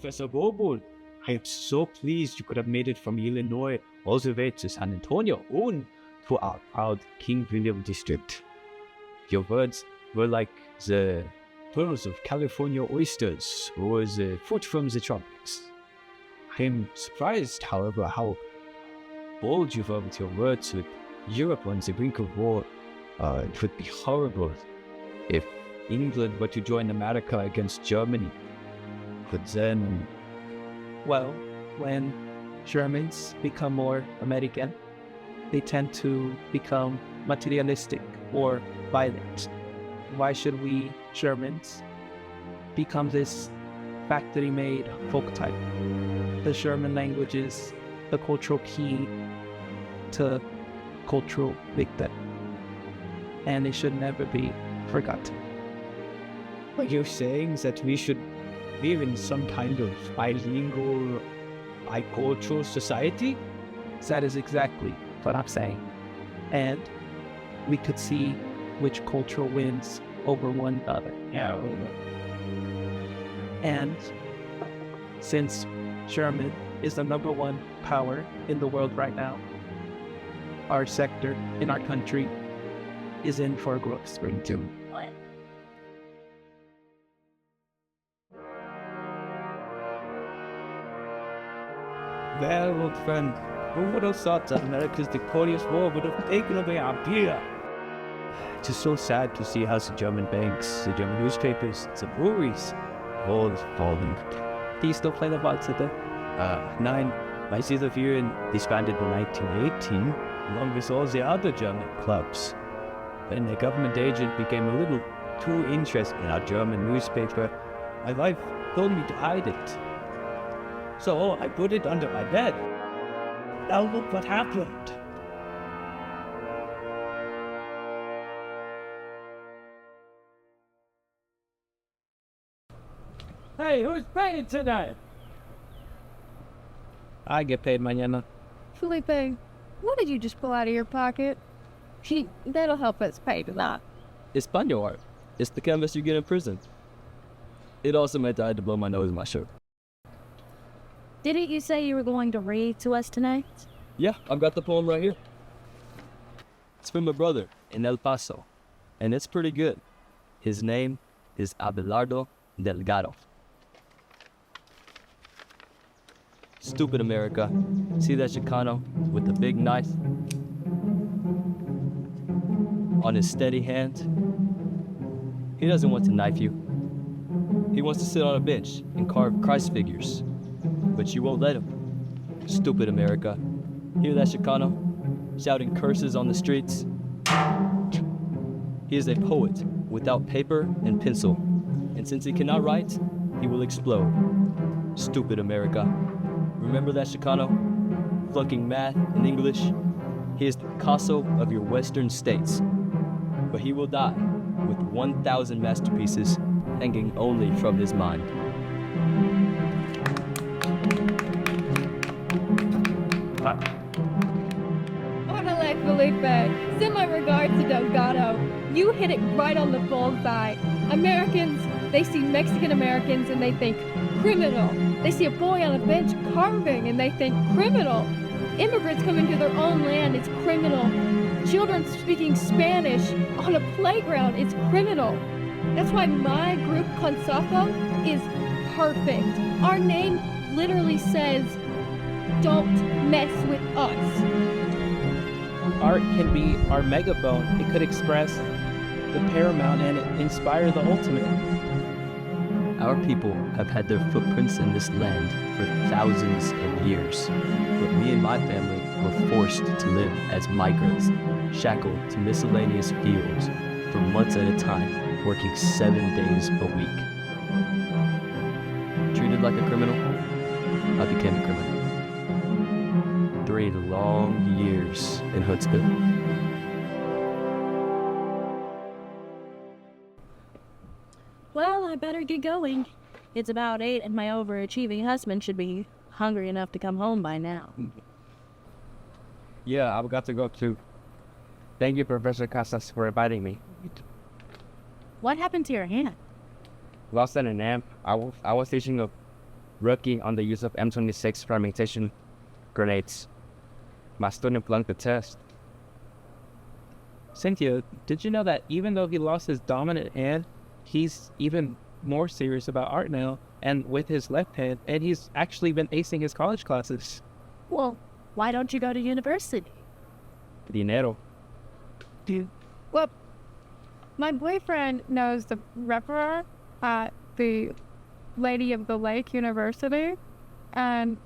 Professor Bobo. I am so pleased you could have made it from Illinois all the way to San Antonio and to our proud King William district. Your words were like the pearls of California oysters or the fruit from the tropics. I am surprised, however, how bold you were with your words with Europe on the brink of war. It would be horrible if England were to join America against Germany. But then... Well, when Germans become more American, they tend to become materialistic or violent. Why should we, Germans, become this factory-made folk type? The German language is the cultural key to cultural victim, and it should never be forgotten. Are you saying that we should live in some kind of bilingual, bicultural society? That is exactly what I'm saying. And we could see which culture wins over one another. Yeah. And since German is the number one power in the world right now, our sector in our country is in for a growth spring too. Well, old friend, who would have thought that America's victorious war would have taken away our beer? It is so sad to see how the German banks, the German newspapers, the breweries, all falling. Do you still play the Whatley Nine. My Center disbanded in 1918, along with all the other German clubs. When the government agent became a little too interested in our German newspaper, my wife told me to hide it. So I put it under my bed. Now look what happened. Hey, who's paying tonight? I get paid mañana. Felipe, what did you just pull out of your pocket? That'll help us pay tonight. Espanol art. It's the canvas you get in prison. It also meant I had to blow my nose in my shirt. Didn't you say you were going to read to us tonight? Yeah, I've got the poem right here. It's from my brother in El Paso, and it's pretty good. His name is Abelardo Delgado. Stupid America. See that Chicano with the big knife on his steady hand? He doesn't want to knife you. He wants to sit on a bench and carve Christ figures. But you won't let him. Stupid America. Hear that Chicano? Shouting curses on the streets? He is a poet without paper and pencil. And since he cannot write, he will explode. Stupid America. Remember that Chicano? Flunking math and English? He is the Picasso of your western states. But he will die with 1,000 masterpieces hanging only from his mind. Orale, Felipe. Send my regards to Delgado. You hit it right on the bullseye. Americans, they see Mexican Americans and they think criminal. They see a boy on a bench carving and they think criminal. Immigrants coming to their own land, it's criminal. Children speaking Spanish on a playground, it's criminal. That's why my group, Consejo, is perfect. Our name literally says, don't mess with us. Art can be our megaphone. It could express the paramount and inspire the ultimate. Our people have had their footprints in this land for thousands of years, but me and my family were forced to live as migrants, shackled to miscellaneous fields for months at a time, working 7 days a week. Treated like a criminal, I became a criminal. 3 long years in Hoodsville. Well, I better get going. It's about 8 and my overachieving husband should be hungry enough to come home by now. Yeah, I've got to go too. Thank you, Professor Casas, for inviting me. What happened to your hand? Lost in an amp. I was teaching a rookie on the use of M26 fragmentation grenades. My student flunked the test. Cynthia, did you know that even though he lost his dominant hand, he's even more serious about art now, and with his left hand, and he's actually been acing his college classes? Well, why don't you go to university? Dinero. Well, my boyfriend knows the referee at the Lady of the Lake University, and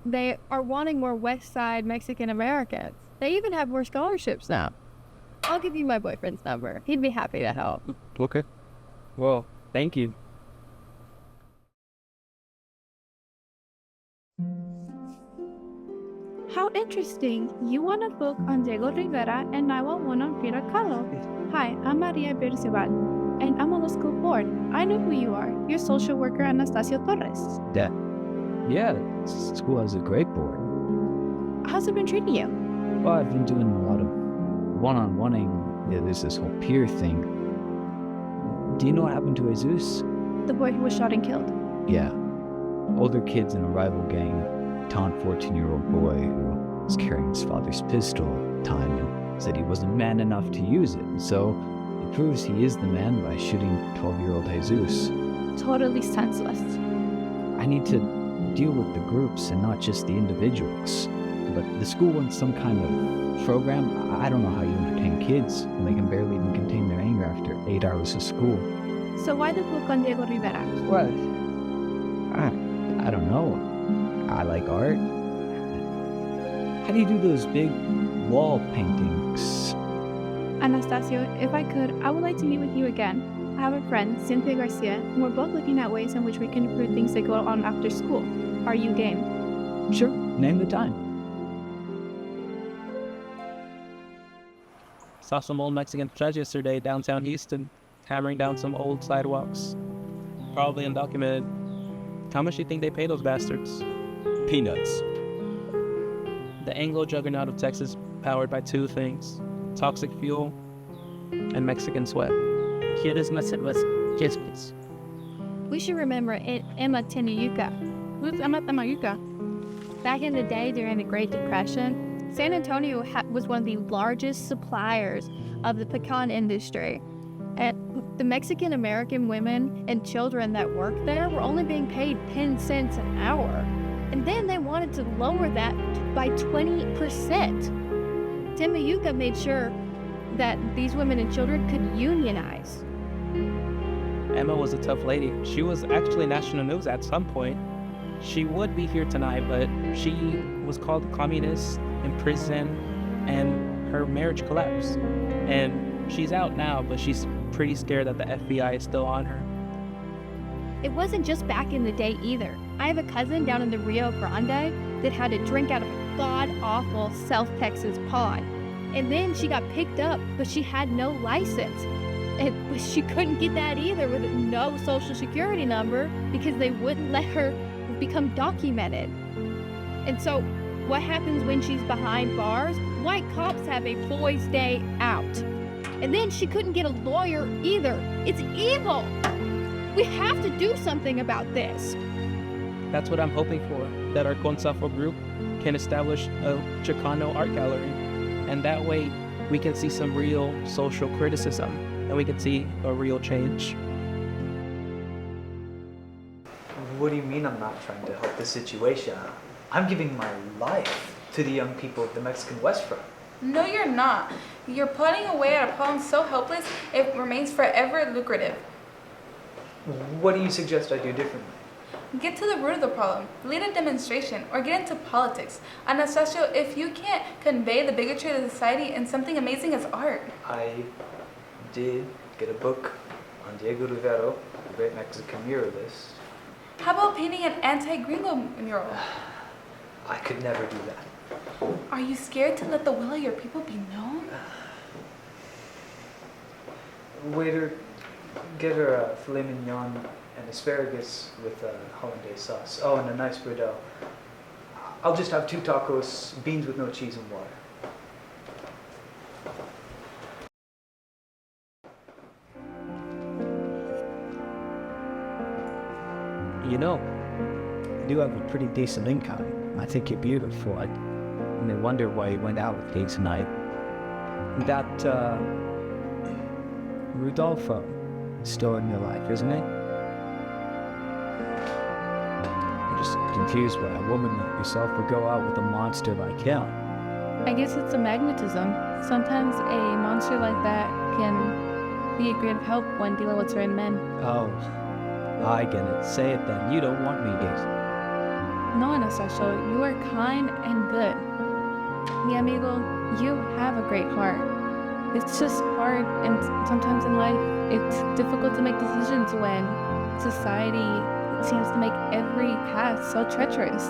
they are wanting more West Side Mexican Americans. They even have more scholarships now. I'll give you my boyfriend's number. He'd be happy to help. Okay. Well, thank you. How interesting. You want a book on Diego Rivera and I want one on Frida Kahlo. Hi, I'm Maria Bercival, and I'm on the school board. I know who you are. You're social worker Anastasio Torres. Yeah, school has a great board. How's it been treating you? Well, I've been doing a lot of one-on-oneing. Yeah, there's this whole peer thing. Do you know what happened to Jesus? The boy who was shot and killed. Yeah. Older kids in a rival gang taunt 14-year-old boy who was carrying his father's pistol at the time and said he wasn't man enough to use it. So it proves he is the man by shooting 12-year-old Jesus. Totally senseless. I need to deal with the groups and not just the individuals. But the school wants some kind of program. I don't know how you entertain kids when they can barely even contain their anger after 8 hours of school. So why the book on Diego Rivera? What? I don't know. I like art. How do you do those big wall paintings? Anastasio, if I could, I would like to meet with you again. I have a friend, Cynthia Garcia, and we're both looking at ways in which we can improve things that go on after school. Are you game? Sure, name the time. Saw some old Mexican treasures yesterday downtown Houston, hammering down some old sidewalks. Probably undocumented. How much do you think they pay those bastards? Peanuts. The Anglo juggernaut of Texas, powered by two things: toxic fuel and Mexican sweat. ¿Quieres más cerveza? Yes, please. We should remember Emma Tenayuca. Who's Emma Tamayuca? Back in the day during the Great Depression, San Antonio was one of the largest suppliers of the pecan industry. And the Mexican American women and children that worked there were only being paid 10 cents an hour. And then they wanted to lower that by 20%. Timayuca made sure that these women and children could unionize. Emma was a tough lady. She was actually national news at some point. She would be here tonight, but she was called a communist, in prison, and her marriage collapsed. And she's out now, but she's pretty scared that the FBI is still on her. It wasn't just back in the day either. I have a cousin down in the Rio Grande that had to drink out of a god-awful South Texas pod. And then she got picked up, but she had no license. And she couldn't get that either with no social security number because they wouldn't let her become documented. And so what happens when she's behind bars? White cops have a boys' day out. And then she couldn't get a lawyer either. It's evil. We have to do something about this. That's what I'm hoping for, that our Consafo group can establish a Chicano art gallery. And that way we can see some real social criticism and we can see a real change. What do you mean I'm not trying to help the situation? I'm giving my life to the young people of the Mexican West Front. No, you're not. You're putting away at a problem so hopeless it remains forever lucrative. What do you suggest I do differently? Get to the root of the problem, lead a demonstration, or get into politics. Anastasio, if you can't convey the bigotry of the society in something amazing as art. I did get a book on Diego Rivera, the great Mexican muralist. How about painting an anti-gringo mural? I could never do that. Are you scared to let the will of your people be known? Waiter, get her a filet mignon and asparagus with hollandaise sauce. Oh, and a nice Burdell. I'll just have 2 tacos, beans with no cheese and water. You know, do have a pretty decent income. I think you're beautiful. I wonder why you went out with me tonight. That, Rudolfo is still in your life, isn't it? I'm just confused why a woman like yourself would go out with a monster like him. I guess it's a magnetism. Sometimes a monster like that can be a great help when dealing with certain men. Oh, I get it. Say it then. You don't want me to. No, Anastasia, you are kind and good. Mi amigo, you have a great heart. It's just hard, and sometimes in life, it's difficult to make decisions when society seems to make every path so treacherous.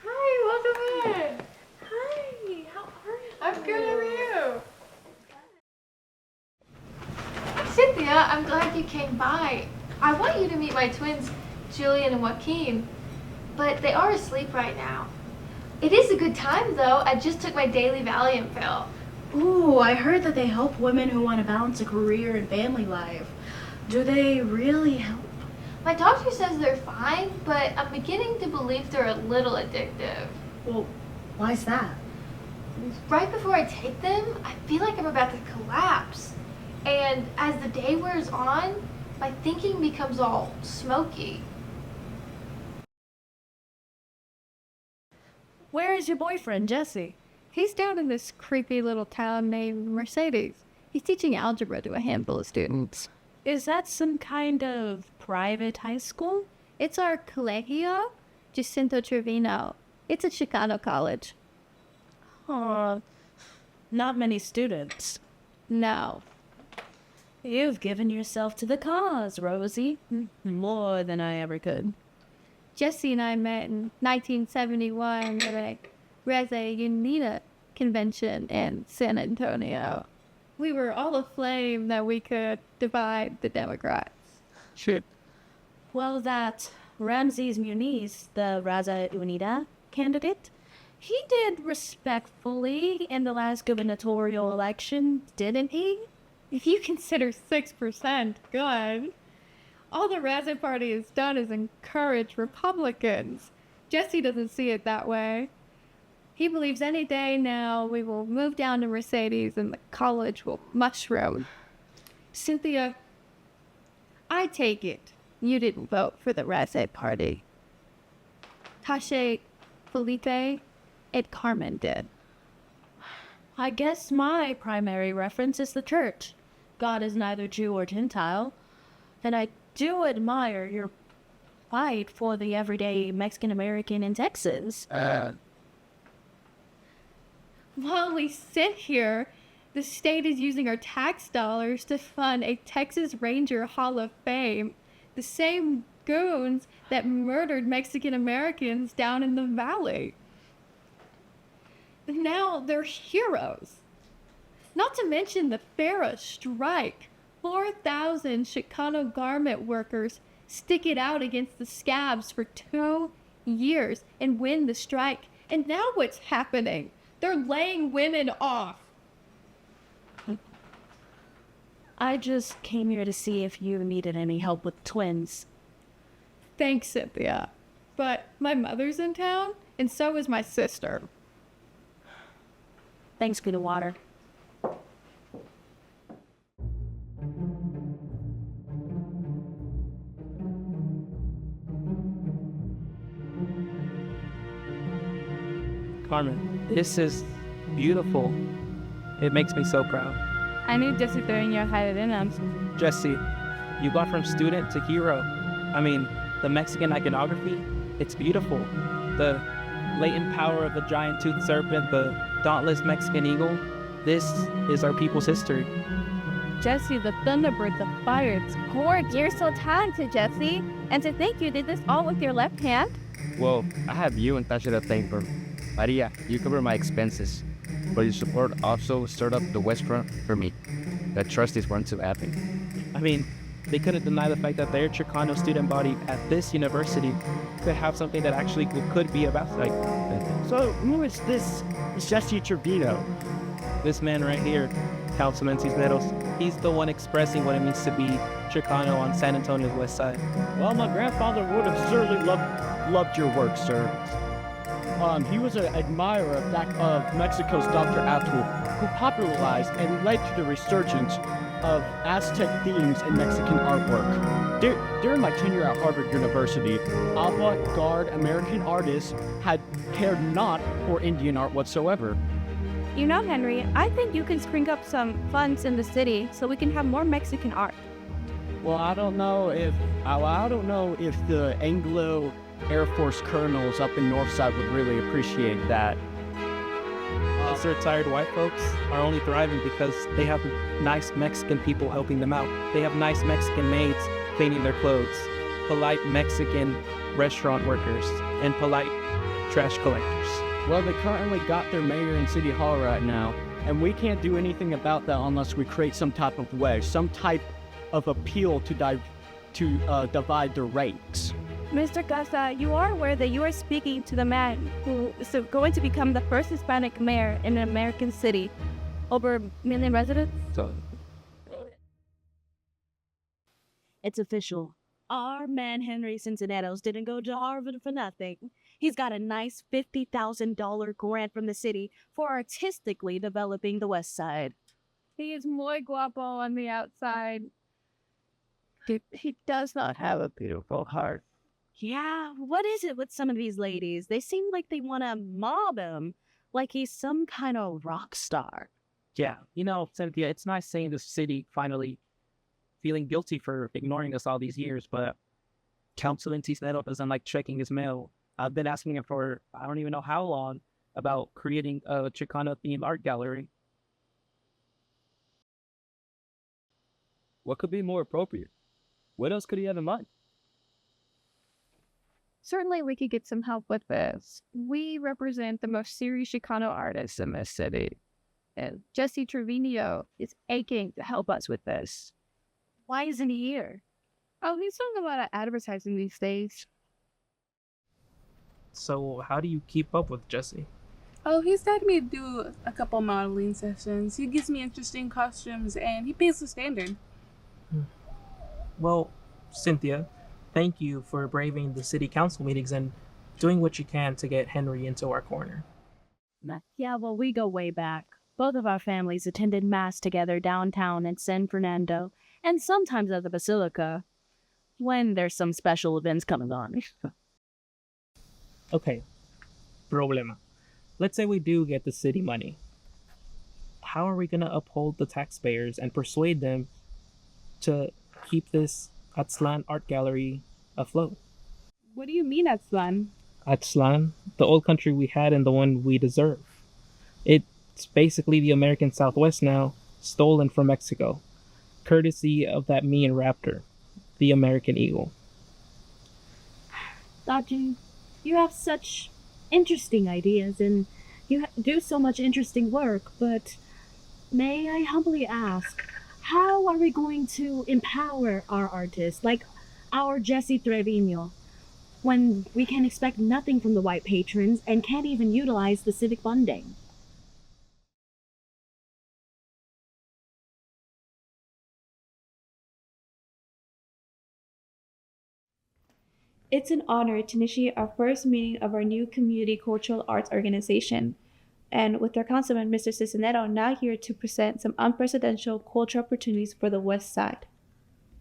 Hi, welcome in. Hi, how are you? I'm good, how are you? Cynthia, I'm glad you came by. I want you to meet my twins, Julian and Joaquin, but they are asleep right now. It is a good time, though. I just took my daily Valium pill. Ooh, I heard that they help women who want to balance a career and family life. Do they really help? My doctor says they're fine, but I'm beginning to believe they're a little addictive. Well, why's that? Right before I take them, I feel like I'm about to collapse. And as the day wears on, my thinking becomes all smoky. Where is your boyfriend, Jesse? He's down in this creepy little town named Mercedes. He's teaching algebra to a handful of students. Is that some kind of private high school? It's our Colegio Jacinto Trevino. It's a Chicano college. Oh, not many students. No. You've given yourself to the cause, Rosie. More than I ever could. Jesse and I met in 1971 at a Raza Unida convention in San Antonio. We were all aflame that we could divide the Democrats. Shit. Well, that Ramses Muniz, the Raza Unida candidate, he did respectfully in the last gubernatorial election, didn't he? If you consider 6% good, all the Raza Party has done is encourage Republicans. Jesse doesn't see it that way. He believes any day now we will move down to Mercedes and the college will mushroom. Cynthia, I take it you didn't vote for the Raza Party. Tasha, Felipe, and Carmen did. I guess my primary reference is the church. God is neither Jew or Gentile. And I do admire your fight for the everyday Mexican-American in Texas. While we sit here, the state is using our tax dollars to fund a Texas Ranger Hall of Fame. The same goons that murdered Mexican-Americans down in the valley. Now they're heroes. Not to mention the FARA strike. 4,000 Chicano garment workers stick it out against the scabs for 2 years and win the strike. And now what's happening? They're laying women off. I just came here to see if you needed any help with twins. Thanks, Cynthia. But my mother's in town, and so is my sister. Thanks for the water. Carmen, this is beautiful. It makes me so proud. I knew Jesse Ventura had it in him. Jesse, you got from student to hero. I mean, the Mexican iconography, it's beautiful. The latent power of the giant toothed serpent, the dauntless Mexican eagle, this is our people's history. Jesse, the Thunderbird, the fire, it's gorgeous. You're so talented, Jesse. And to think you did this all with your left hand? Well, I have you and Tasha to thank for. Maria, you cover my expenses, but your support also stirred up the West Front for me. That trust is one to add me. I mean, they couldn't deny the fact that their Chicano student body at this university could have something that actually could be about like. So who is this Jesse Trevino? This man right here, Councilman Cisneros, he's the one expressing what it means to be Chicano on San Antonio's west side. Well, my grandfather would have certainly loved your work, sir. He was an admirer of Mexico's Dr. Atul, who popularized and led to the resurgence of Aztec themes in Mexican artwork. During my tenure at Harvard University, avant-garde American artists had cared not for Indian art whatsoever. You know, Henry, I think you can spring up some funds in the city so we can have more Mexican art. Well, I don't know if the Anglo Air Force colonels up in Northside would really appreciate that. Us retired white folks are only thriving because they have nice Mexican people helping them out. They have nice Mexican maids cleaning their clothes, polite Mexican restaurant workers, and polite trash collectors. Well, they currently got their mayor in City Hall right now, and we can't do anything about that unless we create some type of wedge, some type of appeal to divide the ranks. Mr. Casa, you are aware that you are speaking to the man who is going to become the first Hispanic mayor in an American city, over 1 million residents? It's official. Our man Henry Cincinnatus didn't go to Harvard for nothing. He's got a nice $50,000 grant from the city for artistically developing the West Side. He is muy guapo on the outside. He does not have a beautiful heart. Yeah, what is it with some of these ladies? They seem like they want to mob him, like he's some kind of rock star. Yeah, you know, Cynthia, it's nice seeing the city finally feeling guilty for ignoring us all these years, but Councilman Cisneros doesn't like checking his mail. I've been asking him for, I don't even know how long, about creating a Chicano-themed art gallery. What could be more appropriate? What else could he have in mind? Certainly we could get some help with this. We represent the most serious Chicano artists in this city. And Jesse Trevino is aching to help us with this. Why isn't he here? Oh, he's doing a lot of advertising these days. So how do you keep up with Jesse? Oh, he's had me do a couple modeling sessions. He gives me interesting costumes and he pays the standard. Well, Cynthia, thank you for braving the city council meetings and doing what you can to get Henry into our corner. Yeah, well, we go way back. Both of our families attended Mass together downtown in San Fernando, and sometimes at the Basilica, when there's some special events coming on. Okay, problema. Let's say we do get the city money. How are we going to uphold the taxpayers and persuade them to keep this Aztlan art gallery afloat? What do you mean, Aztlan? Aztlan, the old country we had and the one we deserve. It's basically the American Southwest now, stolen from Mexico, courtesy of that mean raptor, the American eagle. Doctor, you have such interesting ideas and you do so much interesting work, but may I humbly ask, how are we going to empower our artists, like our Jesse Trevino, when we can expect nothing from the white patrons and can't even utilize the civic funding? It's an honor to initiate our first meeting of our new community cultural arts organization. And with our councilman, Mr. Cisneros, now here to present some unprecedented cultural opportunities for the West Side.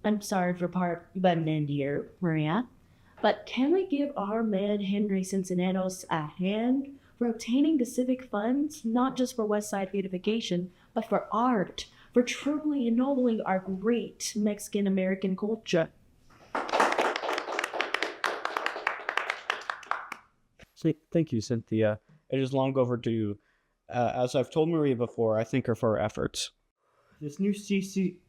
I'm sorry for butting in here, Maria, but can we give our man Henry Cincinnatus a hand for obtaining the civic funds, not just for West Side beautification, but for art, for truly ennobling our great Mexican-American culture? Thank you, Cynthia. It is long overdue. As I've told Maria before, I thank her for her efforts. This new CCAO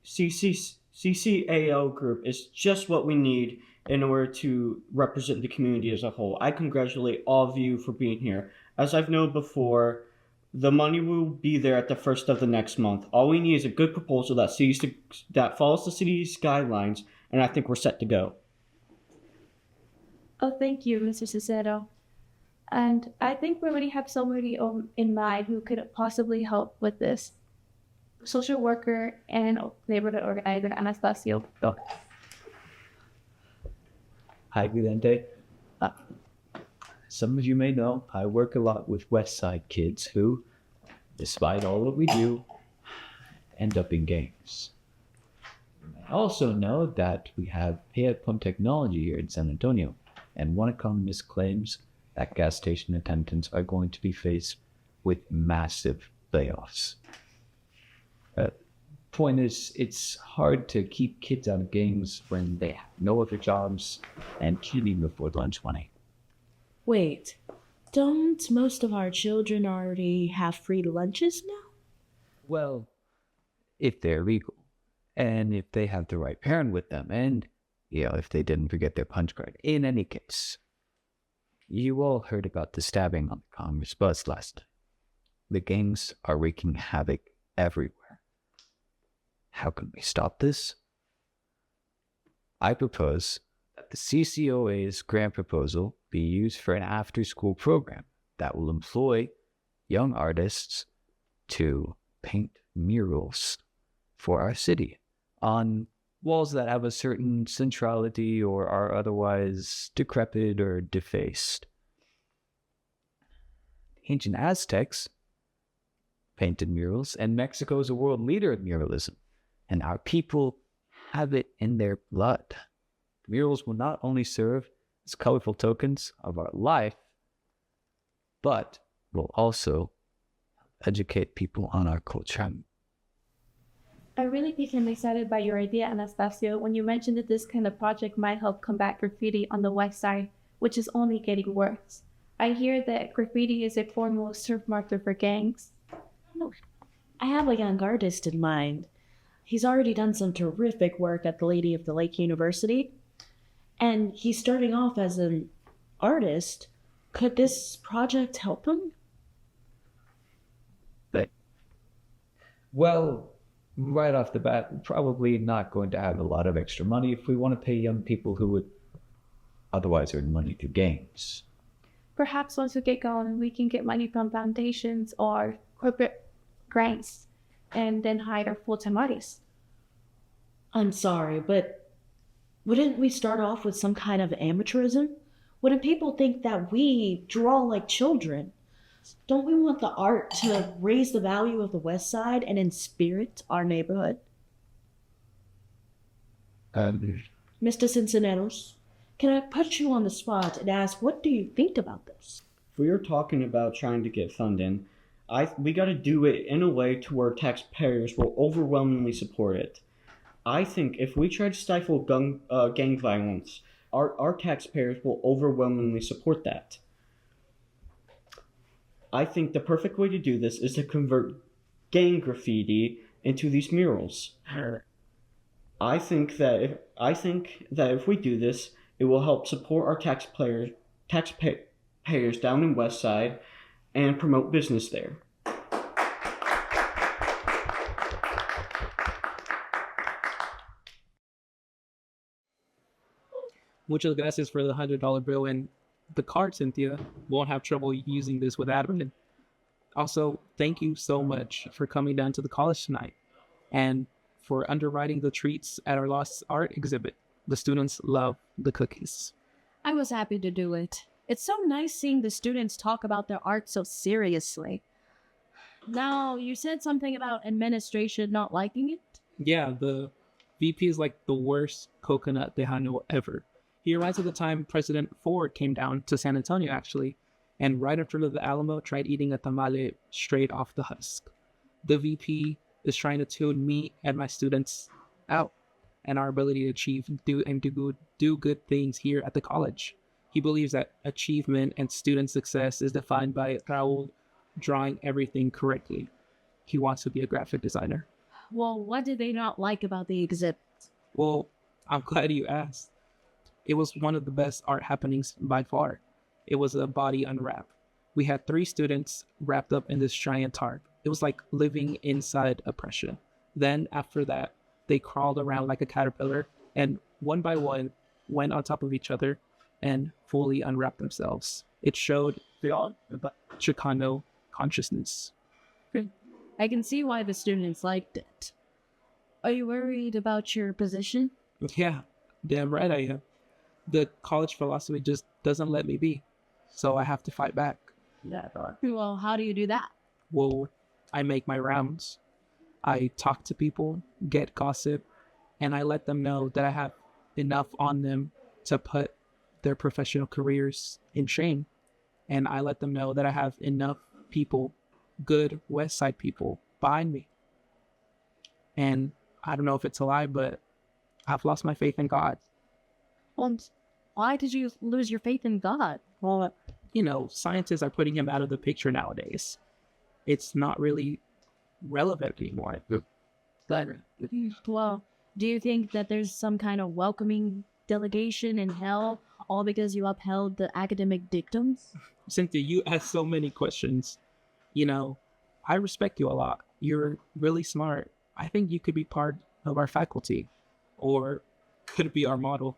group is just what we need in order to represent the community as a whole. I congratulate all of you for being here. As I've known before, the money will be there at the first of the next month. All we need is a good proposal that follows the city's guidelines, and I think we're set to go. Oh, thank you, Mr. Cicero. And I think we already have somebody in mind who could possibly help with this. Social worker and neighborhood organizer Anastasio. Hi, Vidente. Some of you may know I work a lot with West Side kids who, despite all that we do, end up in gangs. I also know that we have pay-at-pump technology here in San Antonio, and one economist claims that gas station attendants are going to be faced with massive layoffs. Point is, it's hard to keep kids out of gangs when they have no other jobs and can't even afford lunch money. Wait, don't most of our children already have free lunches now? Well, if they're legal, and if they have the right parent with them, and, if they didn't forget their punch card. In any case, you all heard about the stabbing on the Congress bus last night. The gangs are wreaking havoc everywhere. How can we stop this? I propose that the CCOA's grant proposal be used for an after-school program that will employ young artists to paint murals for our city on walls that have a certain centrality or are otherwise decrepit or defaced. Ancient Aztecs painted murals, and Mexico is a world leader in muralism, and our people have it in their blood. The murals will not only serve as colorful tokens of our life, but will also educate people on our culture. I really became excited by your idea, Anastasio, when you mentioned that this kind of project might help combat graffiti on the west side, which is only getting worse. I hear that graffiti is a foremost surf marker for gangs. I have a young artist in mind. He's already done some terrific work at the Lady of the Lake University, and he's starting off as an artist. Could this project help him? Well, right off the bat, we're probably not going to have a lot of extra money if we want to pay young people who would otherwise earn money through games. Perhaps once we get going, we can get money from foundations or corporate grants and then hire full-time artists. I'm sorry, but wouldn't we start off with some kind of amateurism? Wouldn't people think that we draw like children? Don't we want the art to raise the value of the West Side and inspirit our neighborhood? Mr. Cincinnatus, can I put you on the spot and ask, what do you think about this? If we are talking about trying to get funding, we got to do it in a way to where taxpayers will overwhelmingly support it. I think if we try to stifle gang violence, our taxpayers will overwhelmingly support that. I think the perfect way to do this is to convert gang graffiti into these murals. I think that if we do this, it will help support our taxpayers down in West Side and promote business there. Muchas gracias for the $100 bill, and the card, Cynthia, won't have trouble using this with admin. Also, thank you so much for coming down to the college tonight and for underwriting the treats at our Lost Art exhibit. The students love the cookies. I was happy to do it. It's so nice seeing the students talk about their art so seriously. Now, you said something about administration not liking it? Yeah, the VP is like the worst coconut tejano ever. He arrived at the time President Ford came down to San Antonio, actually, and right in front of the Alamo tried eating a tamale straight off the husk. The VP is trying to tune me and my students out and our ability to achieve do good things here at the college. He believes that achievement and student success is defined by Raul drawing everything correctly. He wants to be a graphic designer. Well, what did they not like about the exhibit? Well, I'm glad you asked. It was one of the best art happenings by far. It was a body unwrap. We had 3 students wrapped up in this giant tarp. It was like living inside oppression. Then after that, they crawled around like a caterpillar and one by one went on top of each other and fully unwrapped themselves. It showed Chicano consciousness. I can see why the students liked it. Are you worried about your position? Yeah, damn right I am. The college philosophy just doesn't let me be, so I have to fight back. Well, how do you do that? Well, I make my rounds. I talk to people, get gossip, and I let them know that I have enough on them to put their professional careers in shame. And I let them know that I have enough people, good West Side people, behind me. And I don't know if it's a lie, but I've lost my faith in God. Well, why did you lose your faith in God? Well, scientists are putting him out of the picture nowadays. It's not really relevant anymore. Well, do you think that there's some kind of welcoming delegation in hell, all because you upheld the academic dictums? Cynthia, you ask so many questions. I respect you a lot. You're really smart. I think you could be part of our faculty, or could be our model.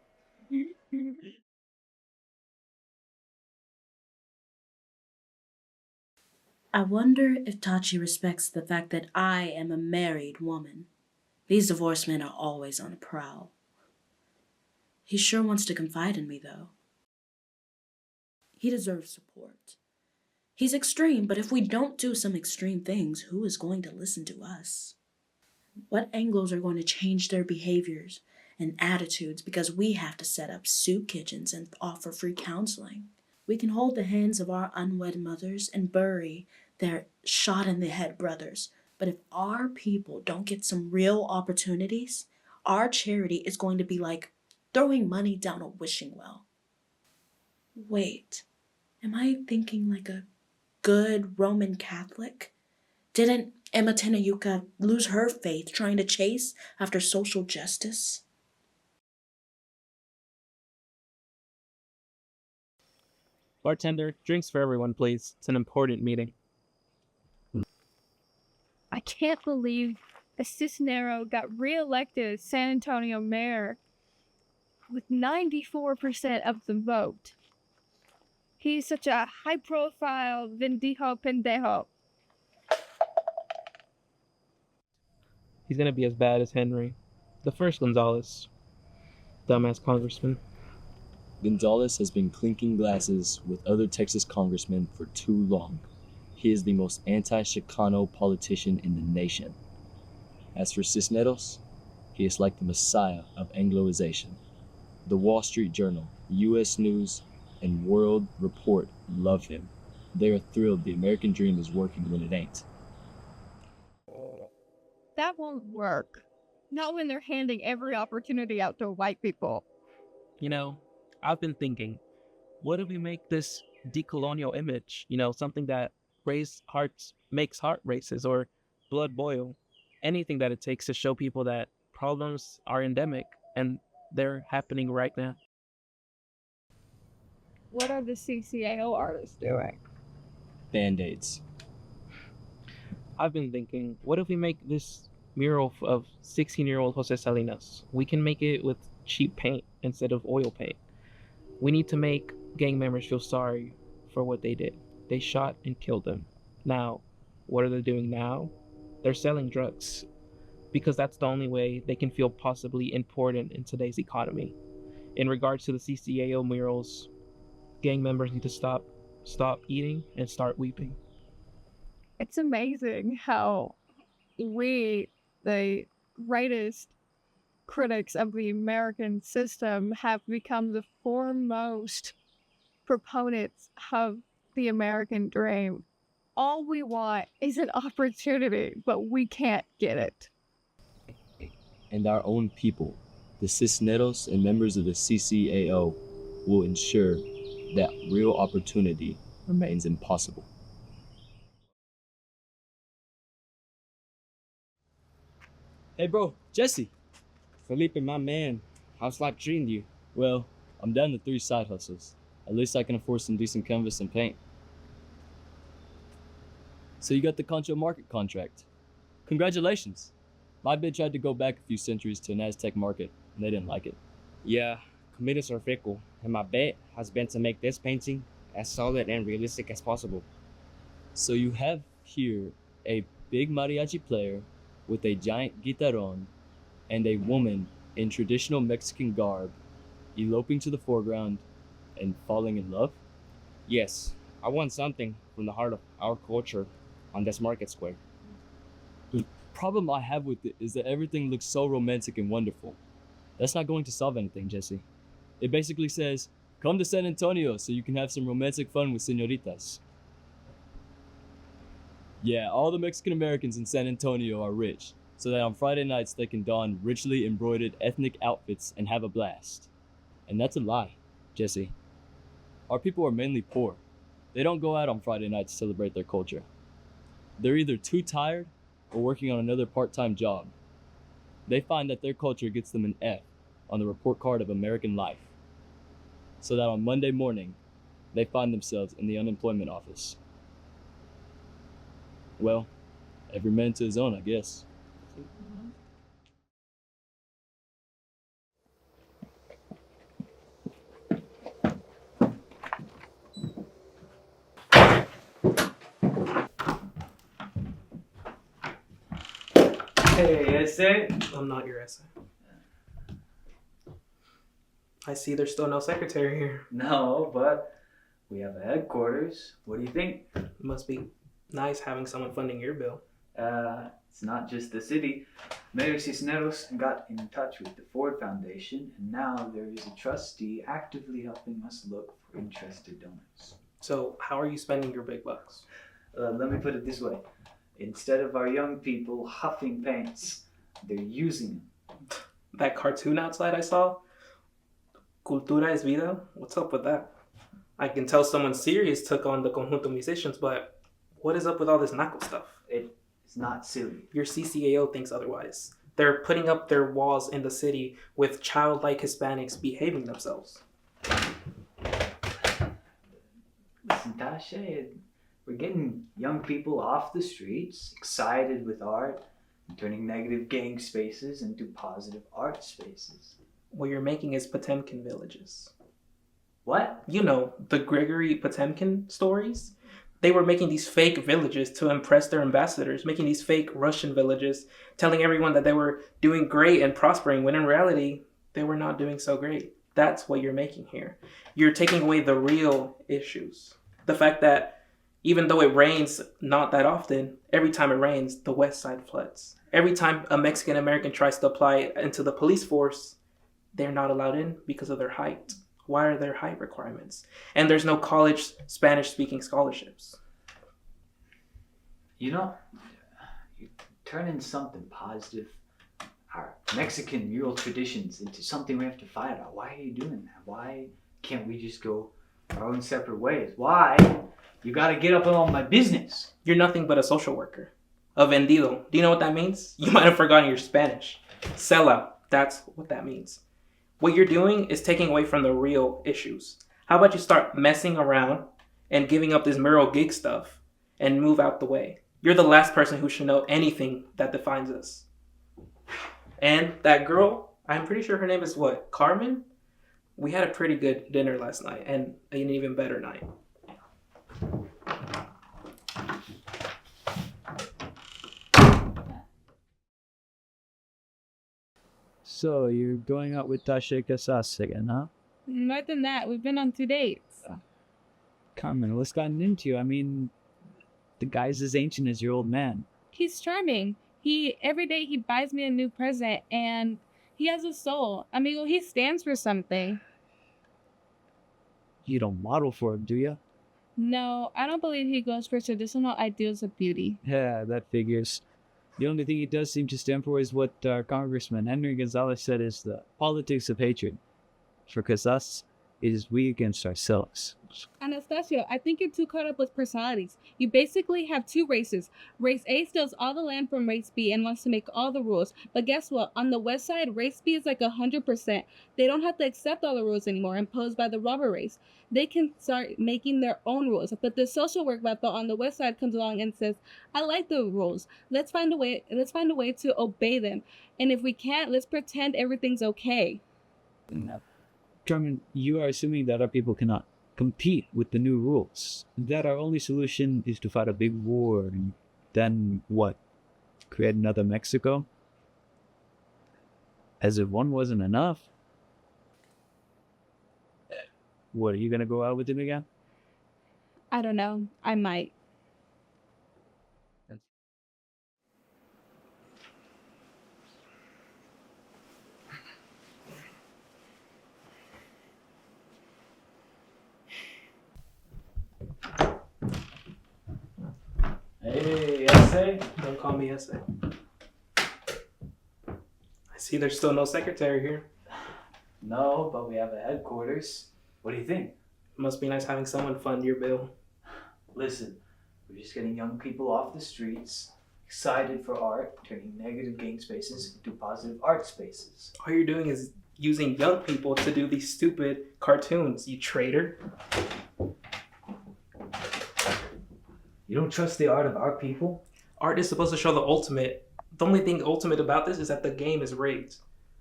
I wonder if Tachi respects the fact that I am a married woman. These divorced men are always on the prowl. He sure wants to confide in me, though. He deserves support. He's extreme, but if we don't do some extreme things, who is going to listen to us? What Anglos are going to change their behaviors and attitudes because we have to set up soup kitchens and offer free counseling? We can hold the hands of our unwed mothers and bury their shot-in-the-head brothers. But if our people don't get some real opportunities, our charity is going to be like throwing money down a wishing well. Wait, am I thinking like a good Roman Catholic? Didn't Emma Tenayuka lose her faith trying to chase after social justice? Bartender, drinks for everyone, please. It's an important meeting. I can't believe a Cisnero got reelected as San Antonio mayor with 94% of the vote. He's such a high-profile vendijo pendejo. He's gonna be as bad as Henry, the first Gonzalez. Dumbass congressman. Gonzalez has been clinking glasses with other Texas congressmen for too long. He is the most anti-Chicano politician in the nation. As for Cisneros, he is like the messiah of Angloization. The Wall Street Journal, U.S. News, and World Report love him. They are thrilled the American dream is working when it ain't. That won't work. Not when they're handing every opportunity out to white people. I've been thinking, what if we make this decolonial image? Something that makes heart races or blood boil. Anything that it takes to show people that problems are endemic and they're happening right now. What are the CCAO artists doing? Band-Aids. I've been thinking, what if we make this mural of 16-year-old Jose Salinas? We can make it with cheap paint instead of oil paint. We need to make gang members feel sorry for what they did. They shot and killed them. Now, what are they doing now? They're selling drugs. Because that's the only way they can feel possibly important in today's economy. In regards to the CCAO murals, gang members need to stop eating and start weeping. It's amazing how we, the rightist critics of the American system, have become the foremost proponents of the American dream. All we want is an opportunity, but we can't get it. And our own people, the Cisneros and members of the CCAO, will ensure that real opportunity remains impossible. Hey bro, Jesse. Felipe, my man. How's life treating you? Well, I'm down to 3 side hustles. At least I can afford some decent canvas and paint. So you got the Concho market contract. Congratulations. My bid tried to go back a few centuries to an Aztec market, and they didn't like it. Yeah, committees are fickle, and my bet has been to make this painting as solid and realistic as possible. So you have here a big mariachi player with a giant guitarron and a woman in traditional Mexican garb eloping to the foreground and falling in love? Yes, I want something from the heart of our culture on this market square. The problem I have with it is that everything looks so romantic and wonderful. That's not going to solve anything, Jesse. It basically says, come to San Antonio so you can have some romantic fun with senoritas. Yeah, all the Mexican Americans in San Antonio are rich, so that on Friday nights they can don richly embroidered ethnic outfits and have a blast. And that's a lie, Jesse. Our people are mainly poor. They don't go out on Friday nights to celebrate their culture. They're either too tired or working on another part-time job. They find that their culture gets them an F on the report card of American life, so that on Monday morning, they find themselves in the unemployment office. Well, every man to his own, I guess. Hey, essay. I'm not your essay. I see there's still no secretary here. No, but we have a headquarters. What do you think? It must be nice having someone funding your bill. It's not just the city. Mayor Cisneros got in touch with the Ford Foundation, and now there is a trustee actively helping us look for interested donors. So how are you spending your big bucks? Let me put it this way. Instead of our young people huffing paints, they're using them. That cartoon outside I saw? Cultura es vida? What's up with that? I can tell someone serious took on the conjunto musicians, but what is up with all this naco stuff? It's not silly. Your CCAO thinks otherwise. They're putting up their walls in the city with childlike Hispanics behaving themselves. Listen, Tasha, we're getting young people off the streets, excited with art, and turning negative gang spaces into positive art spaces. What you're making is Potemkin villages. What? You know, the Gregory Potemkin stories? They were making these fake villages to impress their ambassadors, making these fake Russian villages, telling everyone that they were doing great and prospering, when in reality, they were not doing so great. That's what you're making here. You're taking away the real issues. The fact that even though it rains not that often, every time it rains, the west side floods. Every time a Mexican American tries to apply into the police force, they're not allowed in because of their height. Why are there height requirements? And there's no college Spanish-speaking scholarships. You know, you're turning something positive, our Mexican mural traditions, into something we have to fight about. Why are you doing that? Why can't we just go our own separate ways? Why? You gotta get up on my business. You're nothing but a social worker. A vendido. Do you know what that means? You might have forgotten your Spanish. Sellout. That's what that means. What you're doing is taking away from the real issues. How about you start messing around and giving up this mural gig stuff and move out the way? You're the last person who should know anything that defines us. And that girl, I'm pretty sure her name is what? Carmen? We had a pretty good dinner last night and an even better night. So, you're going out with Tasha Casas again, huh? More than that, we've been on 2 dates. Carmen, what's gotten into you? I mean, the guy's as ancient as your old man. He's charming. Every day he buys me a new present, and he has a soul. Amigo, he stands for something. You don't model for him, do you? No, I don't believe he goes for traditional ideals of beauty. Yeah, that figures. The only thing he does seem to stand for is what Congressman Henry Gonzalez said is the politics of hatred. For Casas, it is we against ourselves. Anastasio, I think you're too caught up with personalities. You basically have two races. Race A steals all the land from Race B and wants to make all the rules. But guess what? On the west side, Race B is like 100%. They don't have to accept all the rules anymore imposed by the robber race. They can start making their own rules. But the social work rep on the west side comes along and says, I like the rules. Let's find a way to obey them. And if we can't, let's pretend everything's okay. Carmen, you are assuming that our people cannot compete with the new rules. That our only solution is to fight a big war and then what? Create another Mexico? As if one wasn't enough. What, are you gonna go out with him again? I don't know. I might. Hey, essay? Don't call me essay. I see there's still no secretary here. No, but we have a headquarters. What do you think? Must be nice having someone fund your bill. Listen, we're just getting young people off the streets, excited for art, turning negative game spaces into positive art spaces. All you're doing is using young people to do these stupid cartoons, you traitor. You don't trust the art of our people? Art is supposed to show the ultimate. The only thing ultimate about this is that the game is rigged.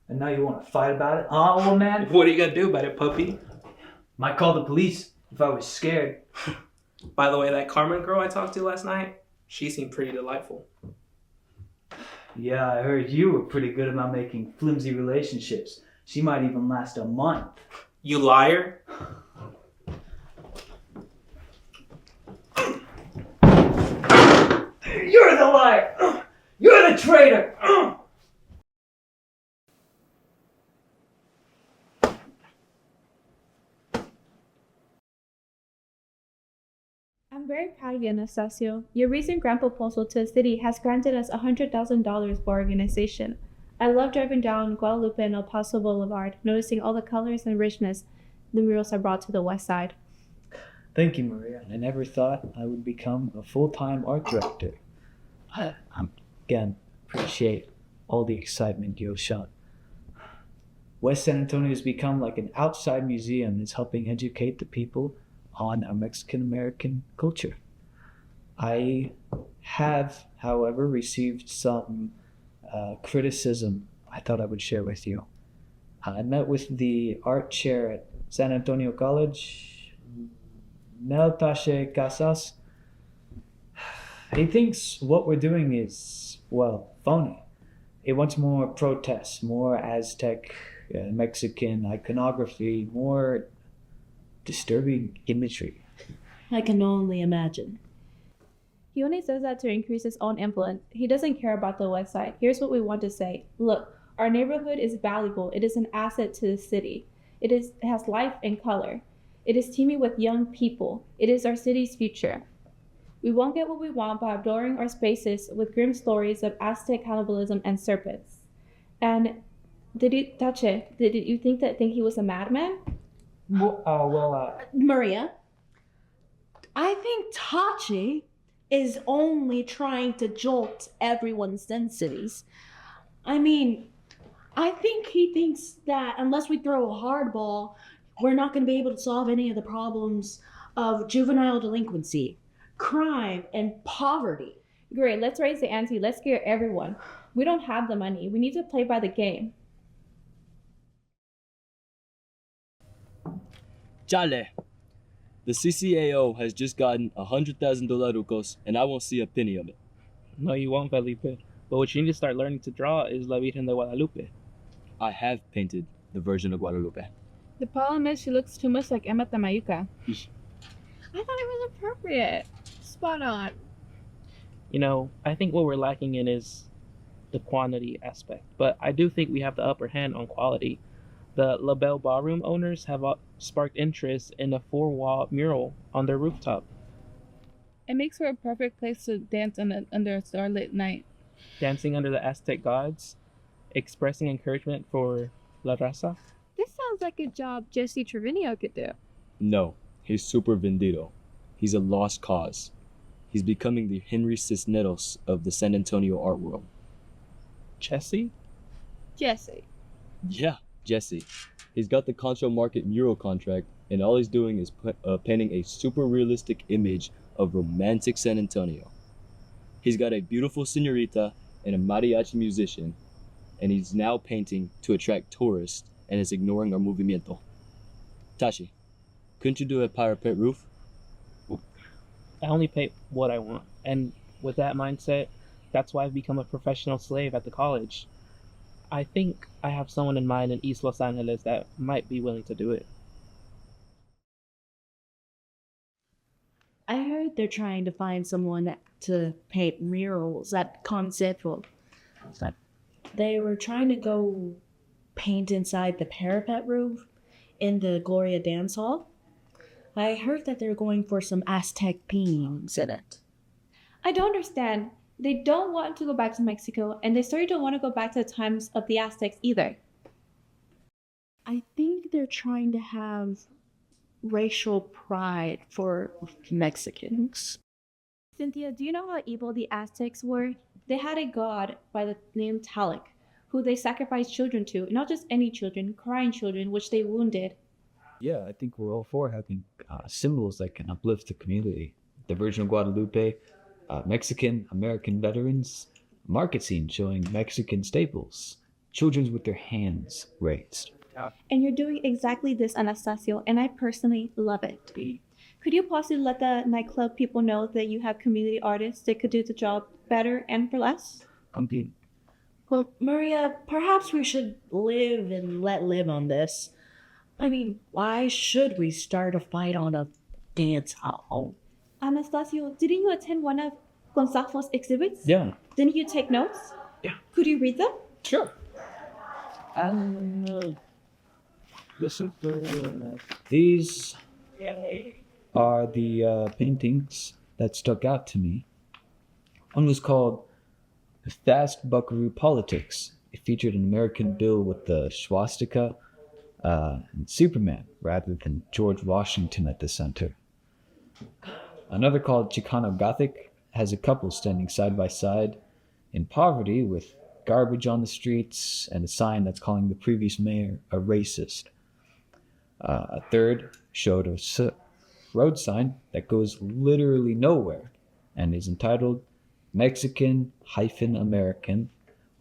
And now you want to fight about it? Huh, old man? What are you gonna do about it, puppy? Might call the police if I was scared. By the way, that Carmen girl I talked to last night, she seemed pretty delightful. Yeah, I heard you were pretty good about making flimsy relationships. She might even last a month. You liar. You're the liar! You're the traitor! I'm very proud of you, Anastasio. Your recent grant proposal to the city has granted us $100,000 for our organization. I love driving down Guadalupe and El Paso Boulevard, noticing all the colors and richness the murals have brought to the west side. Thank you, Maria. I never thought I would become a full-time art director. I again appreciate all the excitement you've shown. West San Antonio has become like an outside museum that's helping educate the people on our Mexican-American culture. I have, however, received some criticism I thought I would share with you. I met with the art chair at San Antonio College, Mel Tache Casas. He thinks what we're doing is, well, phony. He wants more protests, more Aztec, Mexican iconography, more disturbing imagery. I can only imagine. He only says that to increase his own influence. He doesn't care about the west side. Here's what we want to say. Look, our neighborhood is valuable. It is an asset to the city. It has life and color. It is teeming with young people. It is our city's future. We won't get what we want by adorning our spaces with grim stories of Aztec cannibalism and serpents. And did you think he was a madman? Maria, I think Tachi is only trying to jolt everyone's sensities. I mean, I think he thinks that unless we throw a hardball, we're not going to be able to solve any of the problems of juvenile delinquency, crime, and poverty. Great, let's raise the ante. Let's scare everyone. We don't have the money. We need to play by the game. Chale! The CCAO has just gotten $100,000 and I won't see a penny of it. No, you won't, Felipe. But what you need to start learning to draw is La Virgen de Guadalupe. I have painted the Virgin of Guadalupe. The problem is she looks too much like Emma Tamayuca. I thought it was appropriate. Spot on. You know, I think what we're lacking in is the quantity aspect. But I do think we have the upper hand on quality. The La Belle Ballroom owners have sparked interest in a 4-wall mural on their rooftop. It makes for a perfect place to dance under a starlit night. Dancing under the Aztec gods, expressing encouragement for La Raza. This sounds like a job Jesse Trevino could do. No, he's super vendido. He's a lost cause. He's becoming the Henry Cisneros of the San Antonio art world. Jesse? Jesse. Yeah, Jesse. He's got the Concho Market mural contract, and all he's doing is painting a super realistic image of romantic San Antonio. He's got a beautiful señorita and a mariachi musician, and he's now painting to attract tourists and is ignoring our movimiento. Tashi, Couldn't you do a parapet roof? I only paint what I want. And with that mindset, that's why I've become a professional slave at the college. I think I have someone in mind in East Los Angeles that might be willing to do it. I heard they're trying to find someone to paint murals at Conceptual. They were trying to go paint inside the parapet roof in the Gloria Dance Hall. I heard that they're going for some Aztec themes in it. I don't understand. They don't want to go back to Mexico, and they certainly don't want to go back to the times of the Aztecs either. I think they're trying to have racial pride for Mexicans. Cynthia, do you know how evil the Aztecs were? They had a god by the name Talik, who they sacrificed children to, not just any children, crying children, which they wounded. Yeah, I think we're all for having symbols that can uplift the community. The Virgin of Guadalupe, Mexican American veterans, market scene showing Mexican staples, children with their hands raised. And you're doing exactly this, Anastasio, and I personally love it. Could you possibly let the nightclub people know that you have community artists that could do the job better and for less? Well, Maria, perhaps we should live and let live on this. I mean, why should we start a fight on a dance hall? Anastasio, didn't you attend one of Gonzalo's exhibits? Yeah. Didn't you take notes? Yeah. Could you read them? Sure. These are the paintings that stuck out to me. One was called The Fast Buckaroo Politics. It featured an American bill with the swastika and Superman rather than George Washington at the center. Another called Chicano Gothic has a couple standing side by side in poverty with garbage on the streets and a sign that's calling the previous mayor a racist. A third showed a road sign that goes literally nowhere and is entitled Mexican-American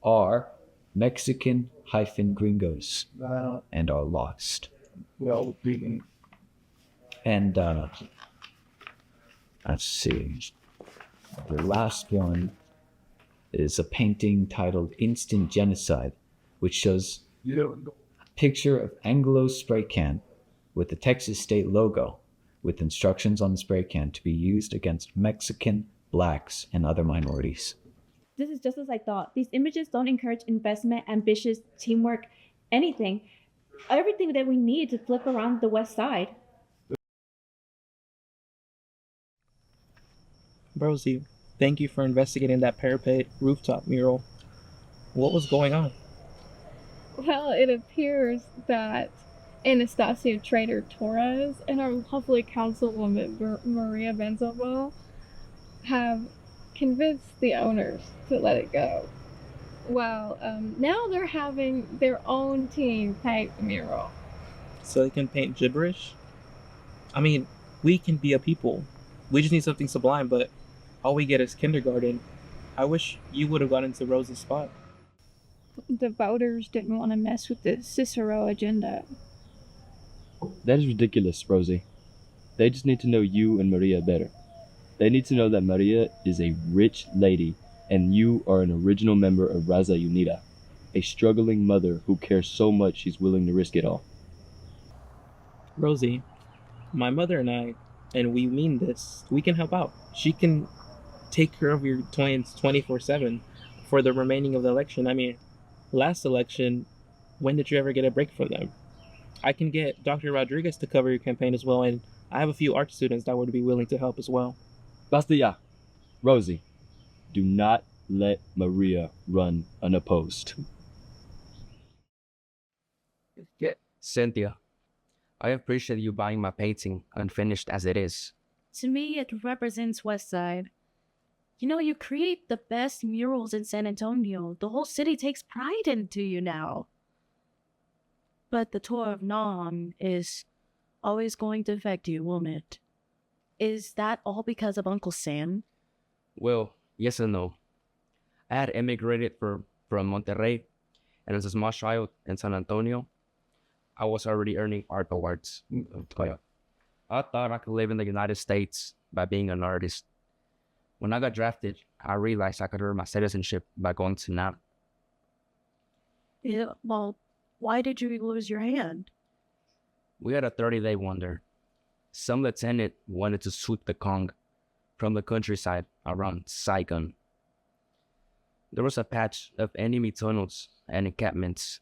are Mexican-Gringos and are lost. And let's see. The last one is a painting titled Instant Genocide, which shows a picture of Anglo spray can with the Texas state logo, with instructions on the spray can to be used against Mexican, blacks, and other minorities. This is just as I thought. These images don't encourage investment, ambitious, teamwork, anything. Everything that we need to flip around the West Side. Rosie, thank you for investigating that parapet rooftop mural. What was going on? Well, it appears that Anastasio Trader Torres and our lovely councilwoman Maria Benzobo have convinced the owners to let it go. Well, now they're having their own team paint the mural. So they can paint gibberish? I mean, we can be a people. We just need something sublime, but all we get is kindergarten. I wish you would have gotten to Rosie's spot. The voters didn't want to mess with the Cicero agenda. That is ridiculous, Rosie. They just need to know you and Maria better. They need to know that Maria is a rich lady and you are an original member of Raza Unida, a struggling mother who cares so much she's willing to risk it all. Rosie, my mother and I, and we mean this, we can help out. She can take care of your twins 24/7 for the remaining of the election. I mean, last election, when did you ever get a break from them? I can get Dr. Rodriguez to cover your campaign as well, and I have a few art students that would be willing to help as well. Basta ya. Rosie, do not let Maria run unopposed. Cynthia, I appreciate you buying my painting, unfinished as it is. To me, it represents West Side. You know, you create the best murals in San Antonio. The whole city takes pride into you now. But the tour of Nam is always going to affect you, won't it? Is that all because of Uncle Sam? Well, yes and no. I had immigrated from Monterrey, and as a small child in San Antonio, I was already earning art awards. I thought I could live in the United States by being an artist. When I got drafted, I realized I could earn my citizenship by going to NAP. Yeah, well, why did you lose your hand? We had a 30-day wonder. Some lieutenant wanted to sweep the Kong from the countryside around Saigon. There was a patch of enemy tunnels and encampments.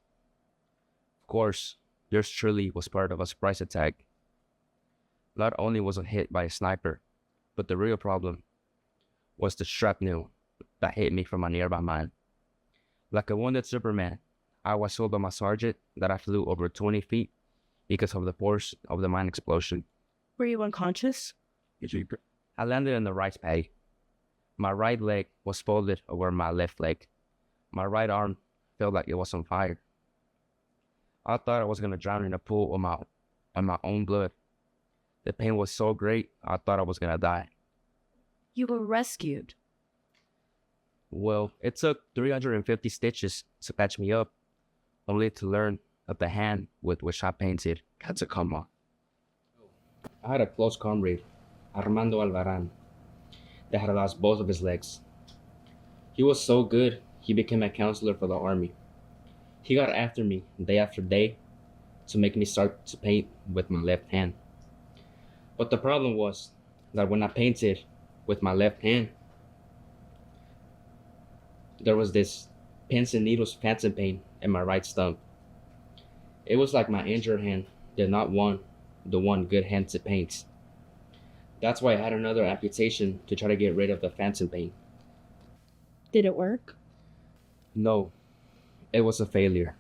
Of course, yours truly was part of a surprise attack. Not only was I hit by a sniper, but the real problem was the shrapnel that hit me from a nearby mine. Like a wounded Superman, I was told by my sergeant that I flew over 20 feet because of the force of the mine explosion. Were you unconscious? I landed in the right peg. My right leg was folded over my left leg. My right arm felt like it was on fire. I thought I was going to drown in a pool of my own blood. The pain was so great, I thought I was going to die. You were rescued. Well, it took 350 stitches to patch me up, only to learn that the hand with which I painted had to come off. I had a close comrade, Armando Alvaran, that had lost both of his legs. He was so good, he became a counselor for the army. He got after me day after day to make me start to paint with my left hand. But the problem was that when I painted with my left hand, there was this pins and needles phantom pain in my right stump. It was like my injured hand did not want the one good hand to paint. That's why I had another amputation to try to get rid of the phantom pain. Did it work? No, it was a failure.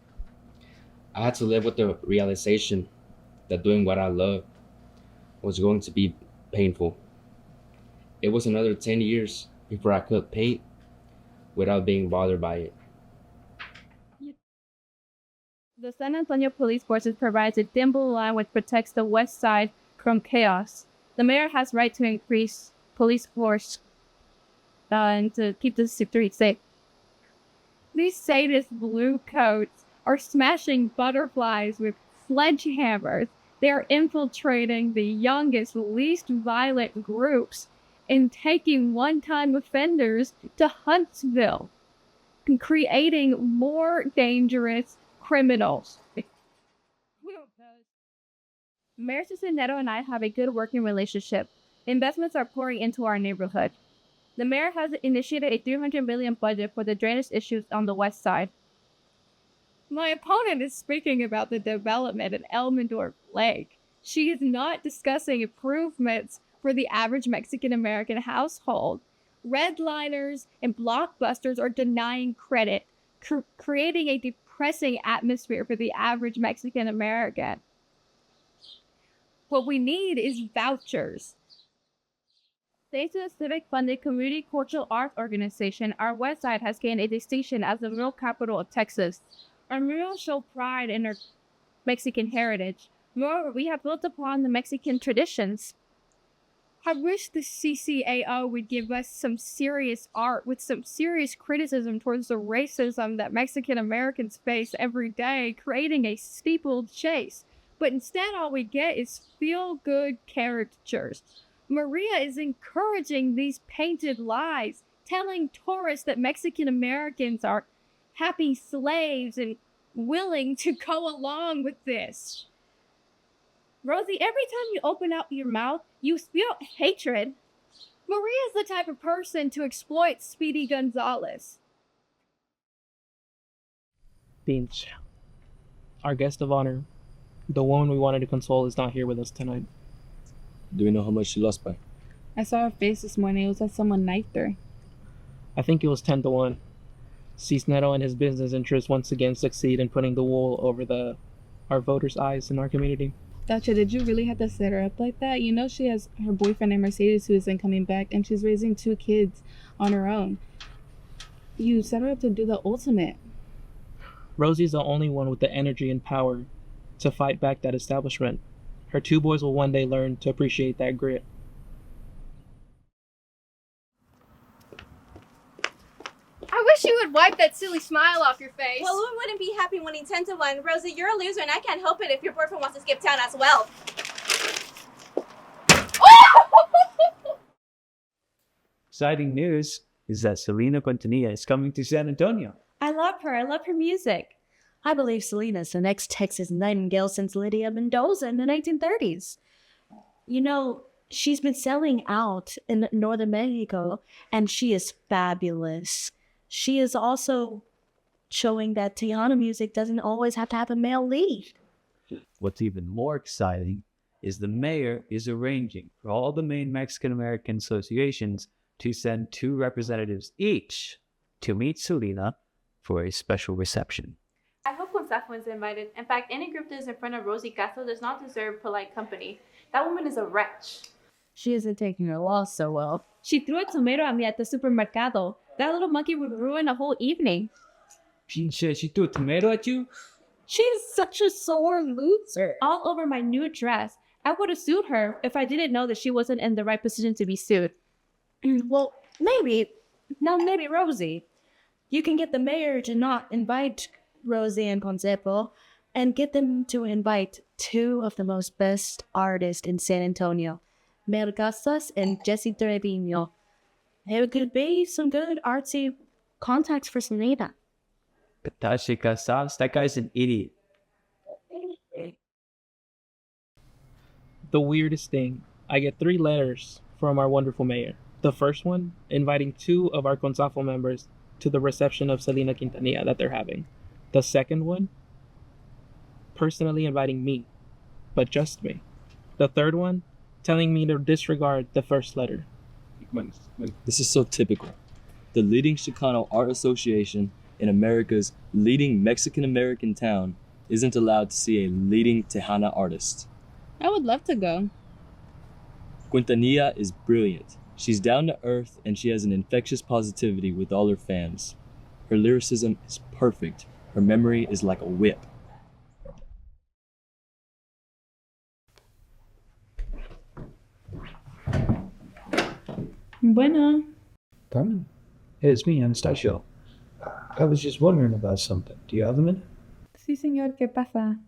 I had to live with the realization that doing what I love was going to be painful. It was another 10 years before I could paint without being bothered by it. The San Antonio Police Forces provides a dim blue line which protects the west side from chaos. The mayor has right to increase police force and to keep the streets safe. These sadist blue coats are smashing butterflies with sledgehammers. They are infiltrating the youngest, least violent groups and taking one-time offenders to Huntsville and creating more dangerous criminals. Mayor Cisneros and I have a good working relationship. Investments are pouring into our neighborhood. The mayor has initiated a $300 million budget for the drainage issues on the west side. My opponent is speaking about the development at Elmendorf Lake. She is not discussing improvements for the average Mexican-American household. Redliners and blockbusters are denying credit, creating a depressing atmosphere for the average Mexican-American. What we need is vouchers. Thanks to the civic-funded community cultural arts organization, our west side has gained a distinction as the rural capital of Texas. Our murals show pride in our Mexican heritage. Moreover, we have built upon the Mexican traditions. I wish the CCAO would give us some serious art with some serious criticism towards the racism that Mexican Americans face every day, creating a steeplechase. But instead, all we get is feel-good caricatures. Maria is encouraging these painted lies, telling tourists that Mexican Americans are happy slaves and willing to go along with this. Rosie, every time you open up your mouth, you spew hatred. Maria's the type of person to exploit Speedy Gonzalez. Beans. Our guest of honor, the woman we wanted to console, is not here with us tonight. Do we know how much she lost by? I saw her face this morning. It was like someone knifed her. I think it was 10-1. Cisneros and his business interests once again succeed in putting the wool over our voters' eyes in our community. Gotcha, did you really have to set her up like that? You know she has her boyfriend named Mercedes who isn't coming back, and she's raising 2 kids on her own. You set her up to do the ultimate. Rosie's the only one with the energy and power to fight back that establishment. Her 2 boys will one day learn to appreciate that grit. I wish you would wipe that silly smile off your face. Well, who wouldn't be happy winning 10-1? Rosie, you're a loser, and I can't help it if your boyfriend wants to skip town as well. exciting news is that Selena Quintanilla is coming to San Antonio. I love her. I love her music. I believe Selena's the next Texas Nightingale since Lydia Mendoza in the 1930s. You know, she's been selling out in northern Mexico, and she is fabulous. She is also showing that Tejano music doesn't always have to have a male lead. What's even more exciting is the mayor is arranging for all the main Mexican-American associations to send 2 representatives each to meet Selena for a special reception. I hope Gonzalo is invited. In fact, any group that is in front of Rosie Castro does not deserve polite company. That woman is a wretch. She isn't taking her loss so well. She threw a tomato at me at the supermercado. That little monkey would ruin a whole evening. She threw a tomato at you? She is such a sore loser. All over my new dress. I would have sued her if I didn't know that she wasn't in the right position to be sued. Well, maybe Rosie. You can get the mayor to not invite Rosie and Concepo and get them to invite 2 of the most best artists in San Antonio, Mel Casas and Jesse Trevino. It could be some good artsy contacts for Selena. Katashi Casas, that guy's an idiot. The weirdest thing, I get 3 letters from our wonderful mayor. The first one, inviting 2 of our Consafo members to the reception of Selena Quintanilla that they're having. The second one, personally inviting me, but just me. The third one, telling me to disregard the first letter. This is so typical. The leading Chicano art association in America's leading Mexican-American town isn't allowed to see a leading Tejana artist. I would love to go. Quintanilla is brilliant. She's down to earth and she has an infectious positivity with all her fans. Her lyricism is perfect. Her memory is like a whip. Bueno. Carmen, hey, it's me, Anastasio. I was just wondering about something. Do you have a minute? Sí, señor, ¿qué pasa?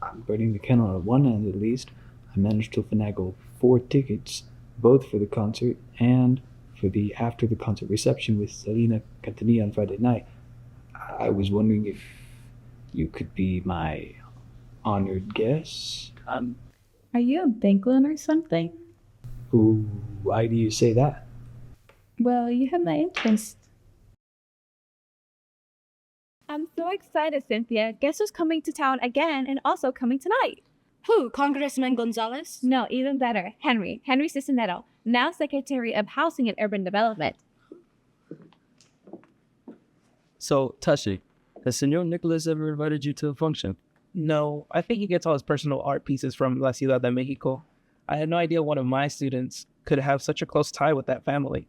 I'm burning the candle at one end at least. I managed to finagle 4 tickets, both for the concert and for the after the concert reception with Selena Quintanilla on Friday night. I was wondering if you could be my honored guest. Are you a bank loan or something? Ooh, why do you say that? Well, you have my interest. I'm so excited, Cynthia. Guess who's coming to town again and also coming tonight? Who? Congressman Gonzalez? No, even better. Henry Cisneros, now Secretary of Housing and Urban Development. So, Tashi, has Senor Nicholas ever invited you to a function? No, I think he gets all his personal art pieces from La Ciudad de Mexico. I had no idea one of my students could have such a close tie with that family.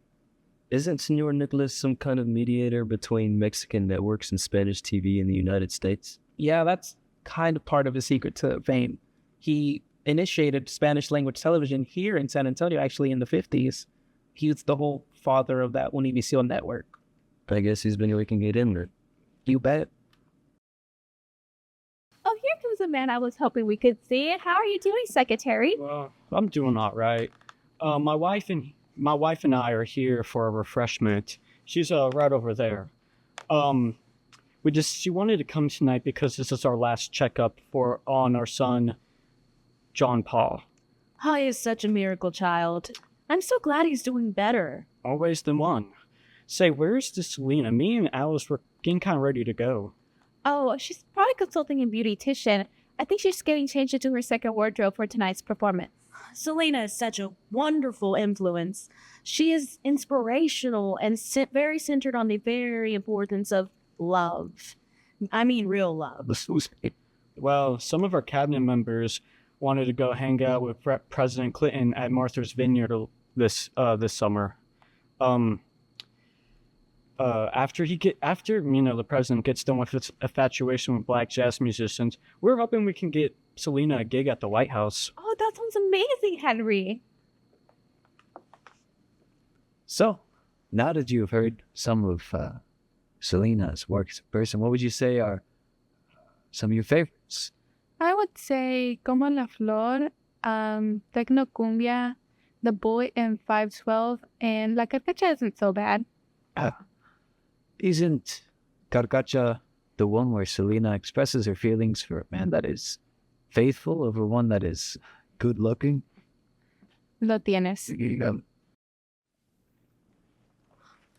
Isn't Senor Nicholas some kind of mediator between Mexican networks and Spanish TV in the United States? Yeah, that's kind of part of his secret to fame. He initiated Spanish language television here in San Antonio, actually in the 50s. He was the whole father of that Univision network. I guess he's been making it in there. You bet. Oh, here comes a man I was hoping we could see. How are you doing, Secretary? Well, I'm doing all right. My wife and I are here for a refreshment. She's right over there. She wanted to come tonight because this is our last checkup on our son, John Paul. Oh, he is such a miracle child. I'm so glad he's doing better. Always the one. Say, where's the Selena? Me and Alice were getting kind of ready to go. Oh, she's probably consulting a beautician. I think she's getting changed into her second wardrobe for tonight's performance. Selena is such a wonderful influence. She is inspirational and very centered on the very importance of love. I mean real love. Well, some of our cabinet members wanted to go hang out with President Clinton at Martha's Vineyard this summer. After the president gets done with his infatuation with black jazz musicians, we're hoping we can get Selena a gig at the White House. Oh, that sounds amazing, Henry. So, now that you've heard some of Selena's works in person, what would you say are some of your favorites? I would say Como la Flor, Tecno Cumbia, the boy in 512, and La Carcacha isn't so bad. Isn't Carcacha the one where Selena expresses her feelings for a man that is faithful over one that is good looking? Lo tienes.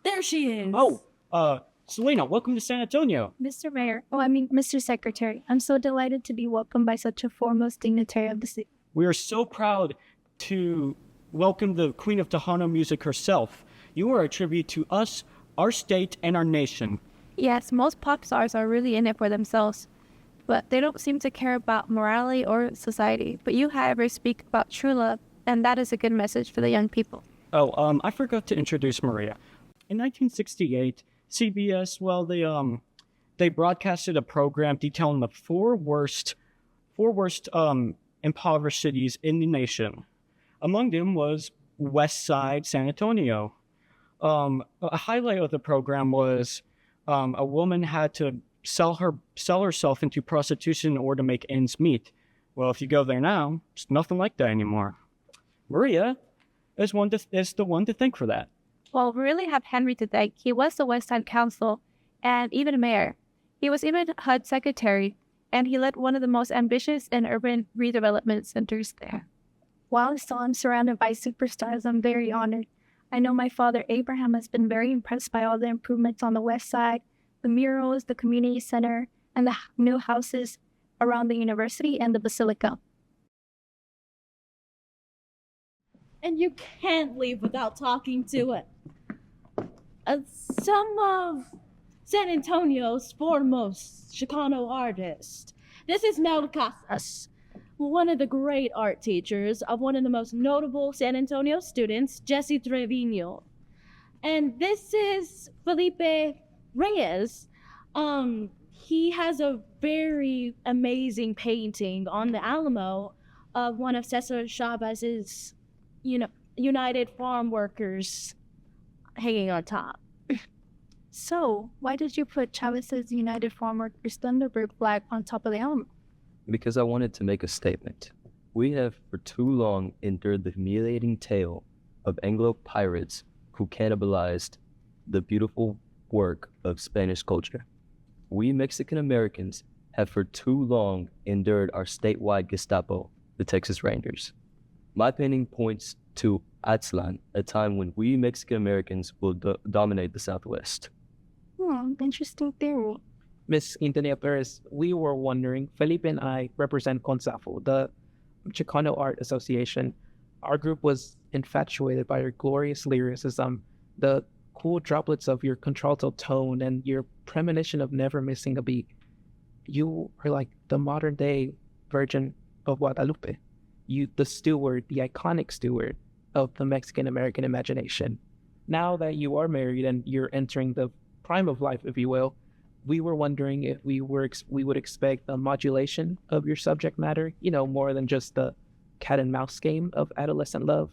There she is. Oh, Selena, welcome to San Antonio. Mr. Mayor, Mr. Secretary, I'm so delighted to be welcomed by such a foremost dignitary of the city. We are so proud to welcome the Queen of Tejano music herself. You are a tribute to us, our state, and our nation. Yes, most pop stars are really in it for themselves, but they don't seem to care about morality or society. But you, however, speak about true love, and that is a good message for the young people. I forgot to introduce Maria. In 1968, CBS, they broadcasted a program detailing the four worst impoverished cities in the nation. Among them was West Side San Antonio. A highlight of the program was a woman had to sell herself into prostitution in order to make ends meet. Well, if you go there now, it's nothing like that anymore. Maria is the one to thank for that. Well, we really have Henry to thank. He was the West Side Council and even mayor. He was even HUD secretary, and he led one of the most ambitious and urban redevelopment centers there. While still I'm surrounded by superstars, I'm very honored. I know my father Abraham has been very impressed by all the improvements on the West Side, the murals, the community center, and the new houses around the university and the basilica. And you can't leave without talking to it. Some of San Antonio's foremost Chicano artists. This is Mel Casas, one of the great art teachers of one of the most notable San Antonio students, Jesse Trevino. And this is Felipe Reyes. He has a very amazing painting on the Alamo of one of Cesar Chavez's United Farm Workers hanging on top. So, why did you put Chavez's United Farm Workers Thunderbird flag on top of the Alamo? Because I wanted to make a statement. We have for too long endured the humiliating tale of Anglo pirates who cannibalized the beautiful work of Spanish culture. We Mexican Americans have for too long endured our statewide Gestapo, the Texas Rangers. My painting points to Aztlan, a time when we Mexican Americans will dominate the Southwest. Interesting theory. Miss Quintanilla Perez, we were wondering, Felipe and I represent CONSAFO, the Chicano Art Association. Our group was infatuated by your glorious lyricism, the cool droplets of your contralto tone, and your premonition of never missing a beat. You are like the modern day Virgin of Guadalupe. You, the steward, the iconic steward of the Mexican American imagination. Now that you are married and you're entering the prime of life, if you will, we were wondering if we would expect a modulation of your subject matter, more than just the cat and mouse game of adolescent love.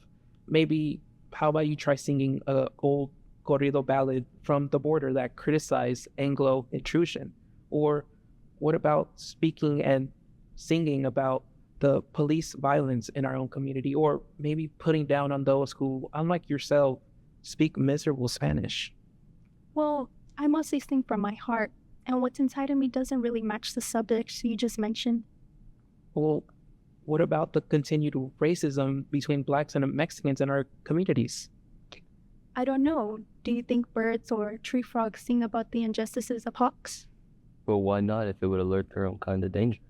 Maybe, how about you try singing a old corrido ballad from the border that criticized Anglo intrusion? Or what about speaking and singing about the police violence in our own community? Or maybe putting down on those who, unlike yourself, speak miserable Spanish? Well, I mostly sing from my heart, and what's inside of me doesn't really match the subjects you just mentioned. Well, what about the continued racism between blacks and Mexicans in our communities? I don't know. Do you think birds or tree frogs sing about the injustices of hawks? Well, why not if it would alert their own kind of danger?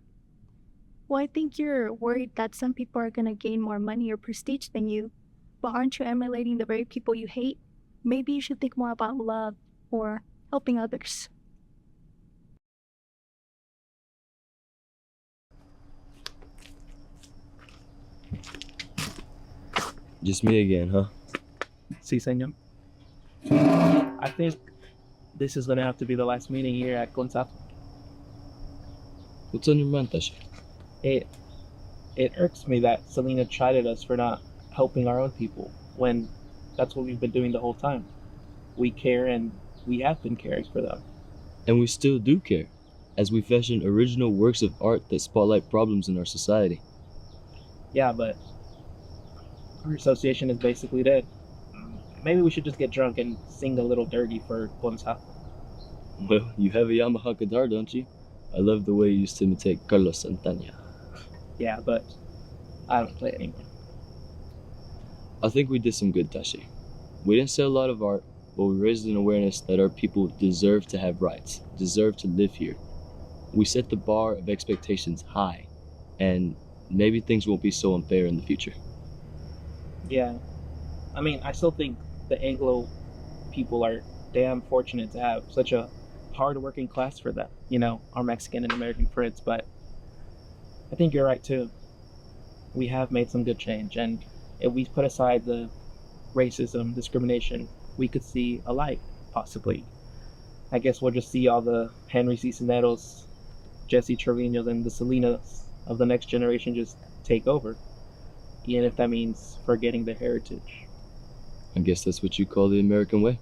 Well, I think you're worried that some people are going to gain more money or prestige than you. But aren't you emulating the very people you hate? Maybe you should think more about love or helping others. Just me again, huh? Si, señor. I think this is going to have to be the last meeting here at CONSAFO. What's on your mind, Tasha? It irks me that Selena chided us for not helping our own people, when that's what we've been doing the whole time. We care, and we have been caring for them. And we still do care, as we fashion original works of art that spotlight problems in our society. Yeah, but Our association is basically dead. Maybe we should just get drunk and sing a little dirty for Bonsa. Well, you have a Yamaha guitar, don't you? I love the way you used to imitate Carlos Santana. Yeah, but I don't play anymore. I think we did some good, Tashi. We didn't sell a lot of art, but we raised an awareness that our people deserve to have rights, deserve to live here. We set the bar of expectations high, and maybe things won't be so unfair in the future. Yeah. I mean, I still think the Anglo people are damn fortunate to have such a hard-working class for them. You know, our Mexican and American friends, but I think you're right, too. We have made some good change, and if we put aside the racism, discrimination, we could see a light, possibly. I guess we'll just see all the Henry Cisneros, Jesse Trevino's, and the Salinas of the next generation just take over, even if that means forgetting their heritage. I guess that's what you call the American way.